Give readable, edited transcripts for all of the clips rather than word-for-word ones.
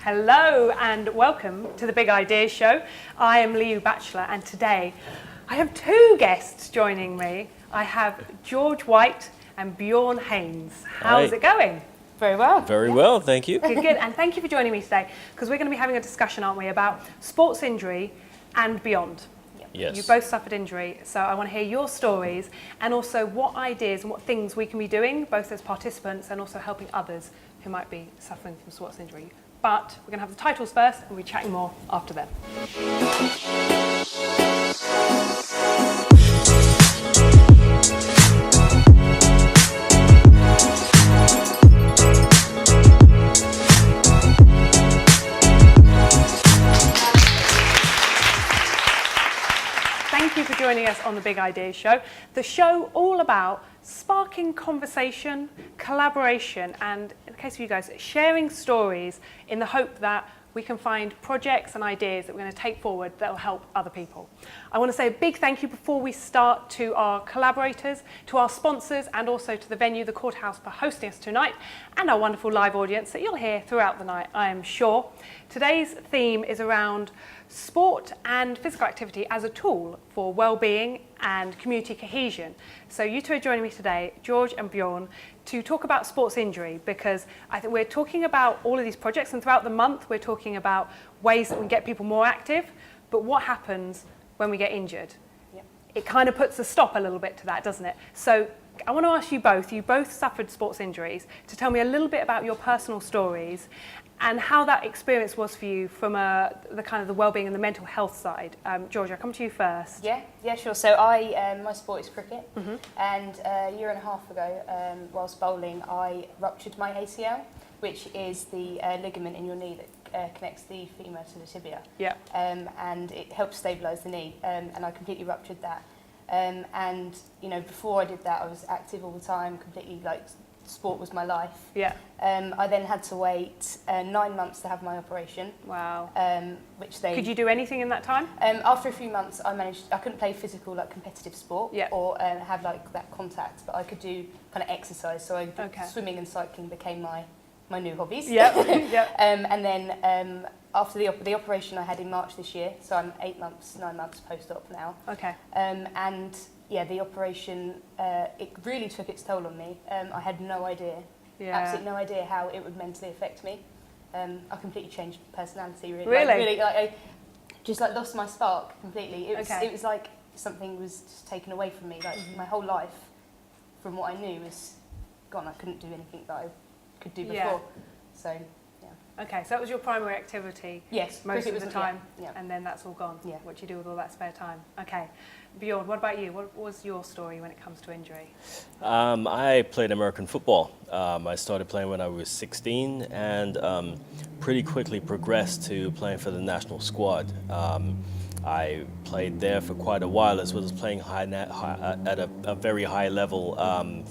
Hello and welcome to the Big Ideas Show. I am Batchelor and today I have two guests joining me. I have George White and BJORN Haynes. How's it going? Very well. Very well, thank you. Good, good. And thank you for joining me today because we're going to be having a discussion, aren't we, about sports injury and beyond. Yes. You both suffered injury, so I want to hear your stories and also what ideas and what things we can be doing, both as participants and also helping others who might be suffering from sports injury. But we're going to have the titles first and we'll be chatting more after them. Thank you for joining us on the Big Ideas Show. The show all about sparking conversation, collaboration, and in the case of you guys, sharing stories in the hope that we can find projects and ideas that we're going to take forward that will help other people. I want to say a big thank you before we start to our collaborators, to our sponsors, and also to the venue, the Quarterhouse, for hosting us tonight, and our wonderful live audience that you'll hear throughout the night, I am sure. Today's theme is around sport and physical activity as a tool for well-being and community cohesion. So you two are joining me today, George and BJORN, to talk about sports injury, because I think we're talking about all of these projects, and throughout the month we're talking about ways that we can get people more active, but what happens when we get injured? Yep. It kind of puts a stop a little bit to that, doesn't it? So I want to ask you both suffered sports injuries, to tell me a little bit about your personal stories and how that experience was for you from the kind of the well-being and the mental health side. George, I'll come to you first. Yeah, sure. So my sport is cricket, and a year and a half ago, whilst bowling, I ruptured my ACL, which is the ligament in your knee that connects the femur to the tibia. Yeah. And it helps stabilise the knee, and I completely ruptured that. And you know, before I did that, I was active all the time, completely sport was my life. Yeah. I then had to wait 9 months to have my operation. Wow. Could you do anything in that time? After a few months, I couldn't play physical, competitive sport, or have that contact, but I could do kind of exercise. So swimming and cycling became my new hobbies. Yeah. And then after the operation I had in March this year, so I'm 9 months post-op now. Okay. And yeah, the operation, it really took its toll on me. I had no idea, absolutely no idea how it would mentally affect me. I completely changed personality, really. Really? I just lost my spark completely. It was like something was just taken away from me. My whole life, from what I knew, was gone. I couldn't do anything that I could do before. Yeah. So, yeah. Okay, so that was your primary activity. Yes, most of the time, yeah. And then that's all gone. Yeah. What do you do with all that spare time? Okay. BJORN, what about you? What was your story when it comes to injury? I played American football. I started playing when I was 16 and pretty quickly progressed to playing for the national squad. I played there for quite a while, as well as playing at a very high level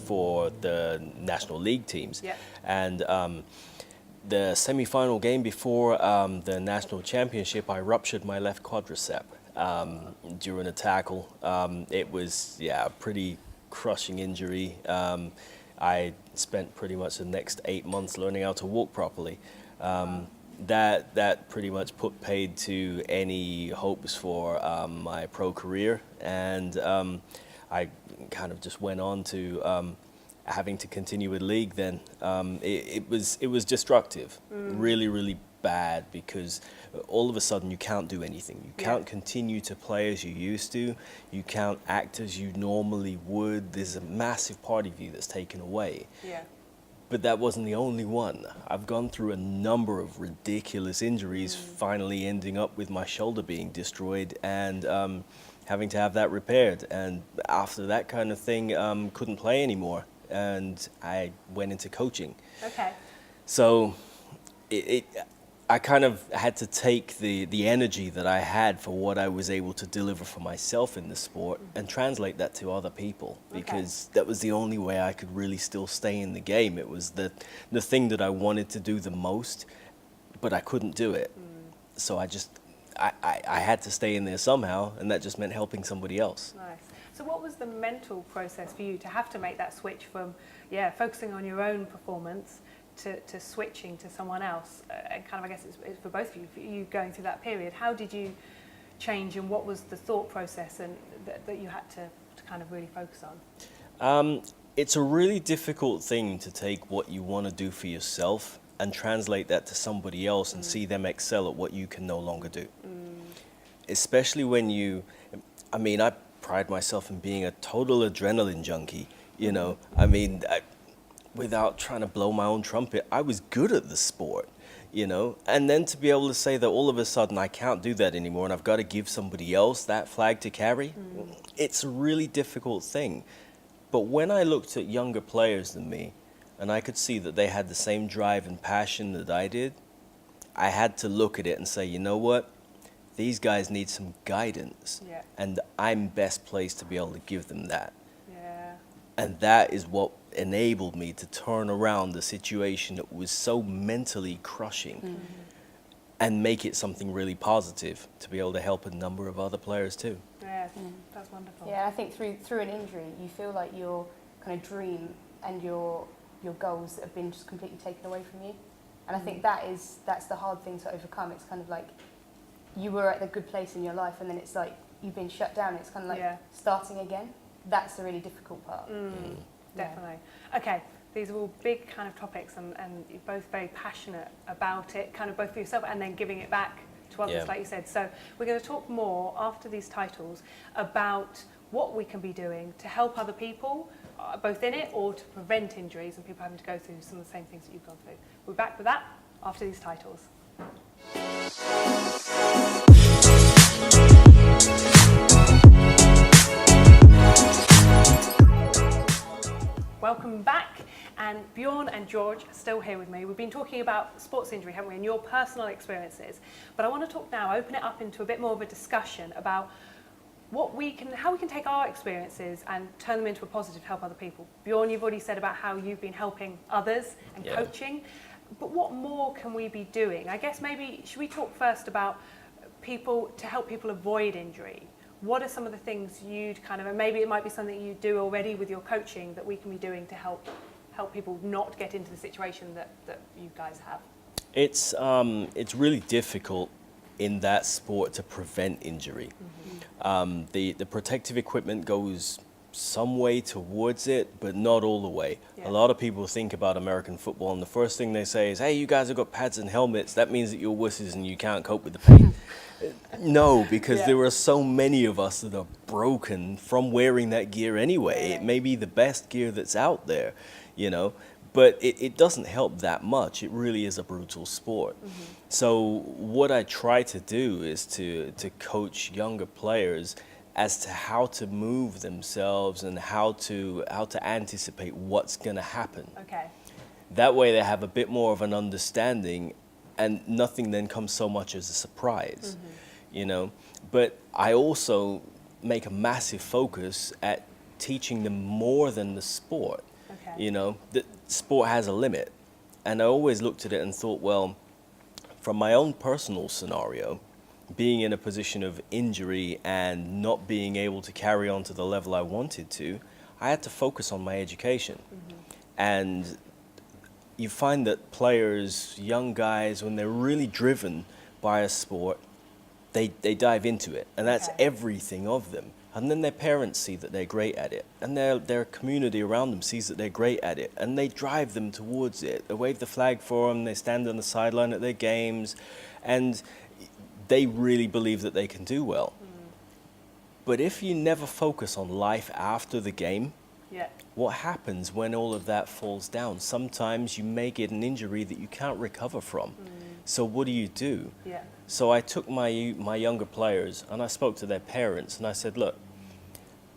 for the National League teams. Yeah. And the semi-final game before the national championship, I ruptured my left quadricep during a tackle. It was, a pretty crushing injury. I spent pretty much the next 8 months learning how to walk properly. That pretty much put paid to any hopes for my pro career, and I kind of just went on to having to continue with league. Then it was destructive, really bad, because all of a sudden you can't do anything. You can't continue to play as you used to. You can't act as you normally would. There's a massive part of you that's taken away. Yeah. But that wasn't the only one. I've gone through a number of ridiculous injuries, finally ending up with my shoulder being destroyed and having to have that repaired. And after that kind of thing, couldn't play anymore. And I went into coaching. Okay. So I kind of had to take the energy that I had for what I was able to deliver for myself in the sport and translate that to other people, because that was the only way I could really still stay in the game. It was the thing that I wanted to do the most, but I couldn't do it. So I had to stay in there somehow, and that just meant helping somebody else. Nice. So what was the mental process for you to have to make that switch from, focusing on your own performance to switching to someone else, and kind of, I guess it's for both of you, for you going through that period, how did you change, and what was the thought process and that you had to kind of really focus on? It's a really difficult thing to take what you want to do for yourself and translate that to somebody else and see them excel at what you can no longer do. Especially when I pride myself in being a total adrenaline junkie, you know. Without trying to blow my own trumpet, I was good at the sport, you know. And then to be able to say that all of a sudden I can't do that anymore and I've got to give somebody else that flag to carry, it's a really difficult thing. But when I looked at younger players than me, and I could see that they had the same drive and passion that I did, I had to look at it and say, you know what? These guys need some guidance, and I'm best placed to be able to give them that. And that is what enabled me to turn around the situation that was so mentally crushing and make it something really positive to be able to help a number of other players too. Yeah, that's wonderful. Yeah, I think through an injury, you feel like your kind of dream and your goals have been just completely taken away from you. And I think that's the hard thing to overcome. It's kind of like you were at a good place in your life, and then it's like you've been shut down. It's kind of like starting again. That's the really difficult part. Definitely. Okay, these are all big kind of topics, and you're both very passionate about it, kind of both for yourself and then giving it back to others, like you said. So we're going to talk more after these titles about what we can be doing to help other people, both in it or to prevent injuries and people having to go through some of the same things that you've gone through. We're back with that after these titles. Welcome back, and Bjorn and George are still here with me. We've been talking about sports injury, haven't we, and your personal experiences. But I want to talk now, open it up into a bit more of a discussion about how we can take our experiences and turn them into a positive to help other people. Bjorn, you've already said about how you've been helping others and coaching, but what more can we be doing? I guess maybe, should we talk first about to help people avoid injury? What are some of the things you'd and maybe it might be something you do already with your coaching that we can be doing to help people not get into the situation that you guys have? It's really difficult in that sport to prevent injury. The protective equipment goes some way towards it, but not all the way. A lot of people think about American football, and the first thing they say is, hey, you guys have got pads and helmets, that means that you're wusses and you can't cope with the pain. No, because there are so many of us that are broken from wearing that gear anyway. It may be the best gear that's out there, you know, but it doesn't help that much. It really is a brutal sport. So what I try to do is to coach younger players as to how to move themselves and how to anticipate what's going to happen. Okay. That way they have a bit more of an understanding, and nothing then comes so much as a surprise, you know. But I also make a massive focus at teaching them more than the sport. Okay. You know, the sport has a limit, and I always looked at it and thought, well, from my own personal scenario, being in a position of injury and not being able to carry on to the level I wanted to, I had to focus on my education. And you find that players, young guys, when they're really driven by a sport, they dive into it, and that's everything of them. And then their parents see that they're great at it, and their community around them sees that they're great at it, and they drive them towards it. They wave the flag for them, they stand on the sideline at their games, and they really believe that they can do well. But if you never focus on life after the game, what happens when all of that falls down? Sometimes you may get an injury that you can't recover from. So what do? So I took my younger players and I spoke to their parents and I said, look,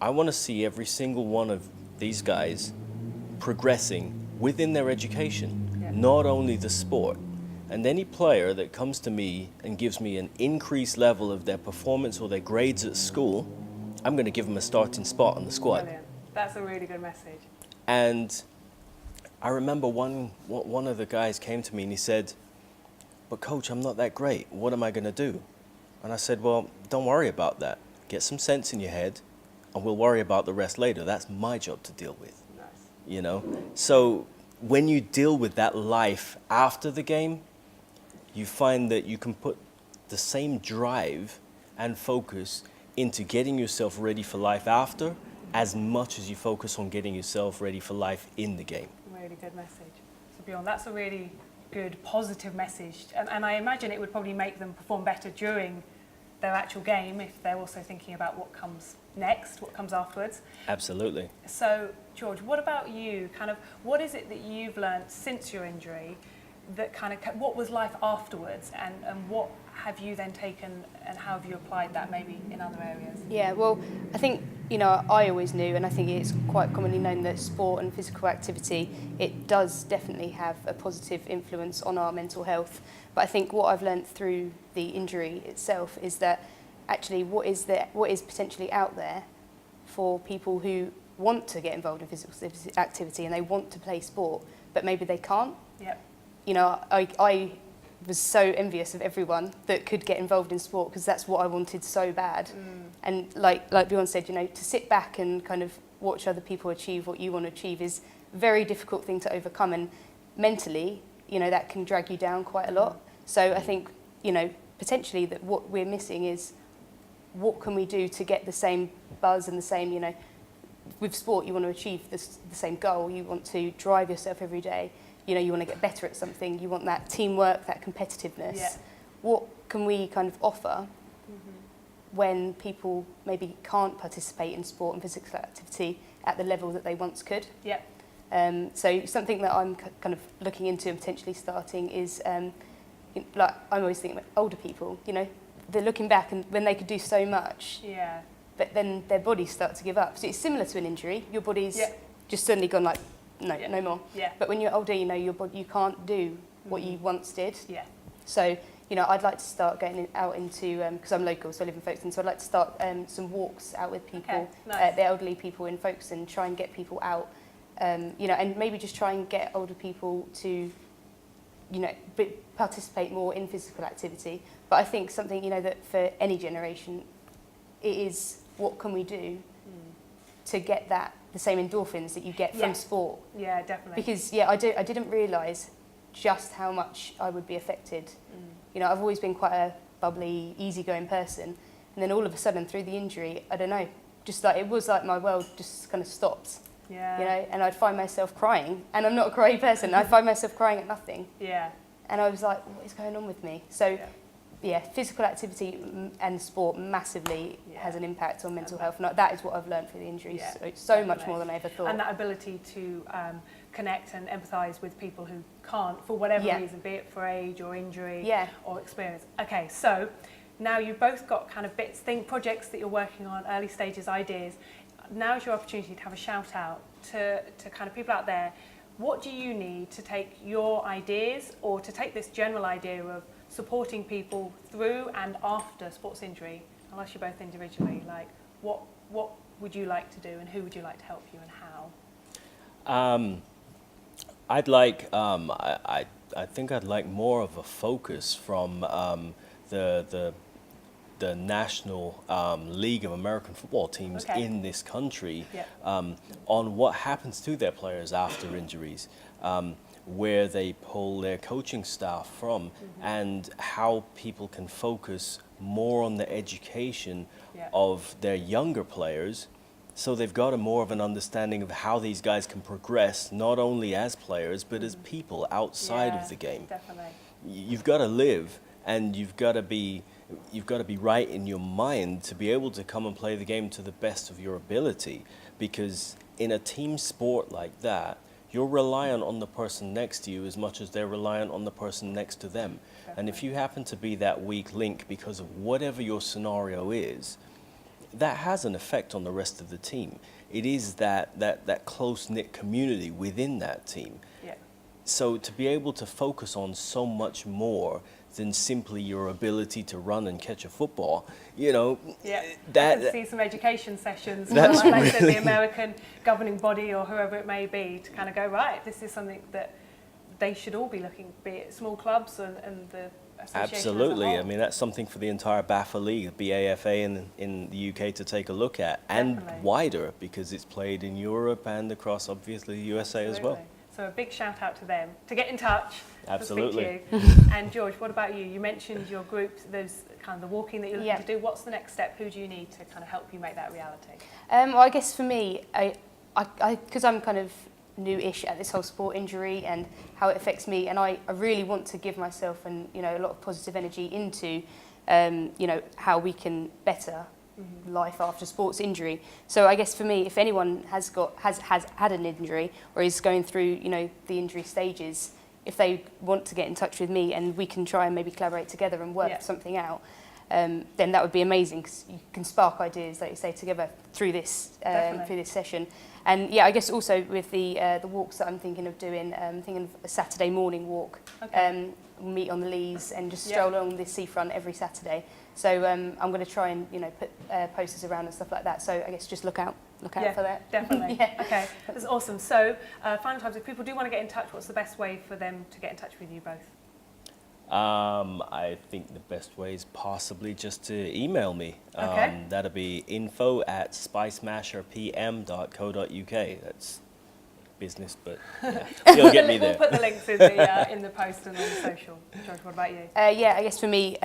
I want to see every single one of these guys progressing within their education, not only the sport. And any player that comes to me and gives me an increased level of their performance or their grades at school, I'm going to give them a starting spot on the squad. Brilliant. That's a really good message. And I remember one of the guys came to me and he said, but coach, I'm not that great. What am I going to do? And I said, well, don't worry about that. Get some sense in your head and we'll worry about the rest later. That's my job to deal with. Nice. You know? So when you deal with that life after the game, you find that you can put the same drive and focus into getting yourself ready for life after, as much as you focus on getting yourself ready for life in the game. Really good message. So Bjorn, that's a really good, positive message. And I imagine it would probably make them perform better during their actual game if they're also thinking about what comes next, what comes afterwards. Absolutely. So, George, what about you? Kind of, what is it that you've learned since your injury that kind of, what was life afterwards, and what have you then taken and how have you applied that maybe in other areas? Yeah, well, I think, you know, I always knew, and I think it's quite commonly known, that sport and physical activity, it does definitely have a positive influence on our mental health. But I think what I've learned through the injury itself is that actually what is potentially out there for people who want to get involved in physical activity and they want to play sport, but maybe they can't. Yep. You know, I was so envious of everyone that could get involved in sport, because that's what I wanted so bad. And like Bjorn said, you know, to sit back and kind of watch other people achieve what you want to achieve is a very difficult thing to overcome, and mentally, you know, that can drag you down quite a lot. So I think, you know, potentially that what we're missing is what can we do to get the same buzz and the same, you know, with sport you want to achieve the same goal, you want to drive yourself every day. You know, you want to get better at something, you want that teamwork, that competitiveness. Yeah. What can we kind of offer when people maybe can't participate in sport and physical activity at the level that they once could? Yeah. So something that I'm kind of looking into and potentially starting is, like, I'm always thinking about older people, you know, they're looking back and when they could do so much, but then their bodies start to give up. So it's similar to an injury, your body's just suddenly gone like, no more. Yeah. But when you're older, you know, your body, you can't do what you once did. Yeah. So, you know, I'd like to start getting out into, because I'm local, so I live in Folkestone, so I'd like to start some walks out with people, the elderly people in Folkestone, try and get people out, you know, and maybe just try and get older people to, you know, participate more in physical activity. But I think something, you know, that for any generation, it is what can we do to get the same endorphins that you get from sport. Yeah, definitely. Because, I didn't realise just how much I would be affected. You know, I've always been quite a bubbly, easygoing person. And then all of a sudden, through the injury, I don't know, just like, it was like my world just kind of stopped. Yeah. You know, and I'd find myself crying. And I'm not a cryy person. I'd find myself crying at nothing. Yeah. And I was like, what is going on with me? So, physical activity and sport massively has an impact on mental health. And that is what I've learned through the injuries. So much more than I ever thought. And that ability to connect and empathise with people who can't, for whatever reason, be it for age or injury or experience. Okay, so now you've both got kind of projects that you're working on, early stages, ideas. Now's your opportunity to have a shout out to kind of people out there. What do you need to take your ideas, or to take this general idea of supporting people through and after sports injury? I'll ask you both individually, like what would you like to do, and who would you like to help you, and how? I'd like, I think I'd like more of a focus from the National League of American Football teams in this country on what happens to their players after injuries, where they pull their coaching staff from, and how people can focus more on the education of their younger players, so they've got more of an understanding of how these guys can progress, not only as players, but as people outside of the game. Definitely. You've got to live, and you've got to be right in your mind to be able to come and play the game to the best of your ability, because in a team sport like that, you're reliant on the person next to you as much as they're reliant on the person next to them. Definitely. And if you happen to be that weak link because of whatever your scenario is, that has an effect on the rest of the team. It is that close-knit community within that team. Yeah. So to be able to focus on so much more than simply your ability to run and catch a football, you know. Yeah, I can see some education sessions from, like I said, the American governing body or whoever it may be, to kind of go, right, this is something that they should all be looking, be it small clubs and the association. Absolutely. As a whole. I mean, that's something for the entire BAFA league, BAFA in the UK, to take a look at, and wider, because it's played in Europe and across, obviously, the USA as well. So a big shout out to them to get in touch. Absolutely. To speak to you. And George, what about you? You mentioned your group, those kind of the walking that you're looking to do. What's the next step? Who do you need to kind of help you make that reality? Well, I guess for me, because I'm kind of new-ish at this whole sport injury and how it affects me, and I really want to give myself and a lot of positive energy into how we can better life after sports injury. So I guess for me, if anyone has had an injury or is going through the injury stages, if they want to get in touch with me and we can try and maybe collaborate together and work something out, then that would be amazing, because you can spark ideas, like you say, together through this session. And I guess also with the walks that I'm thinking of doing, thinking of a Saturday morning walk. We'll meet on the Leas and just stroll along the seafront every Saturday. So I'm going to try and put posters around and stuff like that. So I guess just look out for that. Definitely. Okay, that's awesome. So final times, if people do want to get in touch, what's the best way for them to get in touch with you both? I think the best way is possibly just to email me. That'll be info@spysmasherpm.co.uk. That's business, but you'll get me there. We'll put the links in the post and on the social. George, what about you? I guess for me,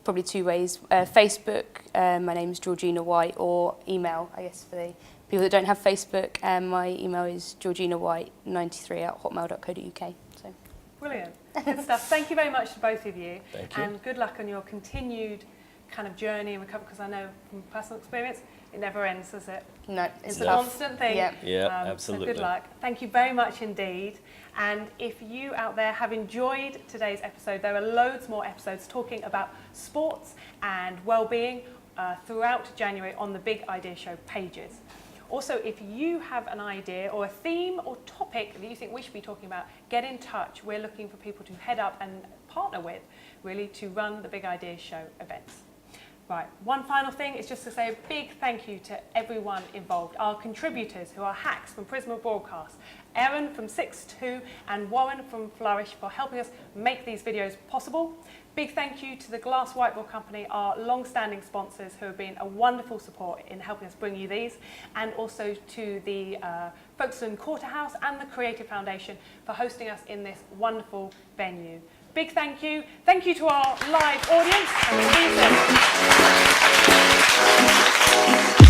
probably two ways. Facebook, my name is Georgina White, or email, I guess, for the people that don't have Facebook. My email is georginawhite93@hotmail.co.uk. So. Brilliant. Good stuff. Thank you very much to both of you. Thank you. And good luck on your continued kind of journey and recovery, because I know from personal experience, it never ends, does it? No, it's a constant thing. Yeah, absolutely. So good luck. Thank you very much indeed. And if you out there have enjoyed today's episode, there are loads more episodes talking about sports and well-being throughout January on the Big Idea Show pages. Also, if you have an idea or a theme or topic that you think we should be talking about, get in touch. We're looking for people to head up and partner with, really, to run the Big Idea Show events. Right, one final thing is just to say a big thank you to everyone involved, our contributors who are Hacks from Prisma Broadcast, Erin from 6'2", and Warren from Flourish for helping us make these videos possible. Big thank you to the Glass Whiteboard Company, our long-standing sponsors who have been a wonderful support in helping us bring you these, and also to the Folkestone Quarterhouse and the Creative Foundation for hosting us in this wonderful venue. Big thank you. Thank you to our live audience. And we'll see you soon.